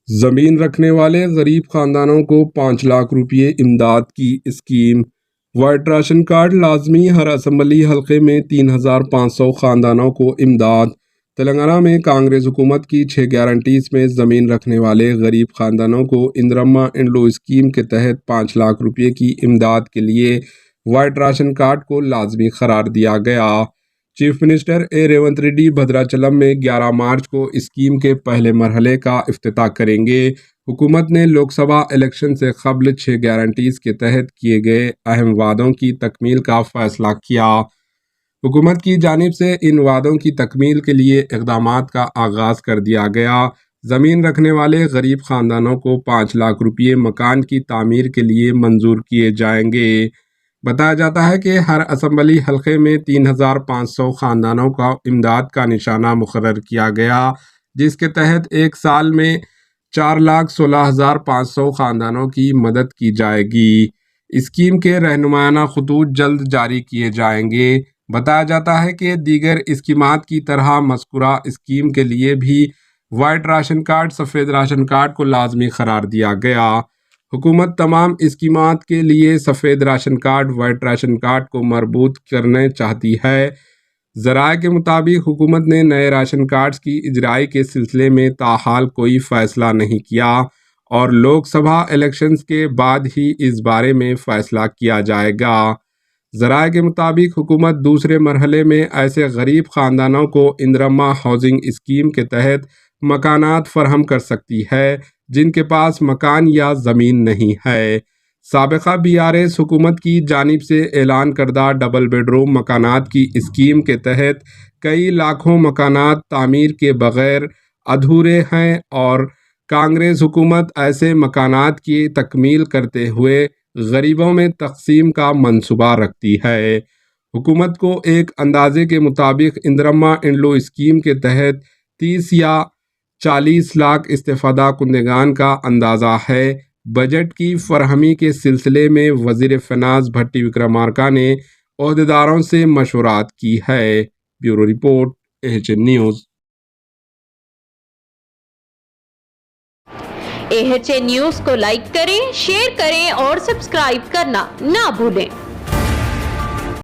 زمین رکھنے والے غریب خاندانوں کو 5 لاکھ روپے امداد کی اسکیم۔ وائٹ راشن کارڈ لازمی، ہر اسمبلی حلقے میں 3,500 خاندانوں کو امداد۔ تلنگانہ میں کانگریس حکومت کی 6 گارنٹیز میں زمین رکھنے والے غریب خاندانوں کو اندرما انڈلو اسکیم کے تحت 5 لاکھ روپے کی امداد کے لیے وائٹ راشن کارڈ کو لازمی قرار دیا گیا۔ Chief minister A Revanth Reddy بھدراچلم میں 11 مارچ کو اسکیم کے پہلے مرحلے کا افتتاح کریں گے۔ حکومت نے لوک سبھا الیکشن سے قبل 6 گارنٹیز کے تحت کیے گئے اہم وعدوں کی تکمیل کا فیصلہ کیا۔ حکومت کی جانب سے ان وعدوں کی تکمیل کے لیے اقدامات کا آغاز کر دیا گیا۔ زمین رکھنے والے غریب خاندانوں کو 5 لاکھ روپے مکان کی تعمیر کے لیے منظور کیے جائیں گے۔ بتایا جاتا ہے کہ ہر اسمبلی حلقے میں 3,500 خاندانوں کا امداد کا نشانہ مقرر کیا گیا، جس کے تحت ایک سال میں 4,16,500 خاندانوں کی مدد کی جائے گی۔ اسکیم کے رہنمایانہ خطوط جلد جاری کیے جائیں گے۔ بتایا جاتا ہے کہ دیگر اسکیمات کی طرح مذکورہ اسکیم کے لیے بھی وائٹ راشن کارڈ، سفید راشن کارڈ کو لازمی قرار دیا گیا۔ حکومت تمام اسکیمات کے لیے سفید ration card, white ration card کو مربوط کرنا چاہتی ہے۔ ذرائع کے مطابق حکومت نے نئے راشن کارڈز کی اجرائی کے سلسلے میں تاحال کوئی فیصلہ نہیں کیا اور لوک سبھا الیکشنز کے بعد ہی اس بارے میں فیصلہ کیا جائے گا۔ ذرائع کے مطابق حکومت دوسرے مرحلے میں ایسے غریب خاندانوں کو اندرما ہاؤسنگ اسکیم کے تحت مکانات فراہم کر سکتی ہے جن کے پاس مکان یا زمین نہیں ہے۔ سابقہ BRS حکومت کی جانب سے اعلان کردہ ڈبل بیڈ روم مکانات کی اسکیم کے تحت کئی لاکھوں مکانات تعمیر کے بغیر ادھورے ہیں اور کانگریس حکومت ایسے مکانات کی تکمیل کرتے ہوئے غریبوں میں تقسیم کا منصوبہ رکھتی ہے۔ حکومت کو ایک اندازے کے مطابق اندرما انڈلو اسکیم کے تحت 30 یا 40 لاکھ استفادہ کنندگان کا اندازہ ہے۔ بجٹ کی فراہمی کے سلسلے میں وزیر فینانس بھٹی وکرمارکا نے عہدیداروں سے مشورات کی ہے۔ Bureau report AHN news. AHN news کو لائک کریں، شیئر کریں اور سبسکرائب کرنا نہ بھولیں۔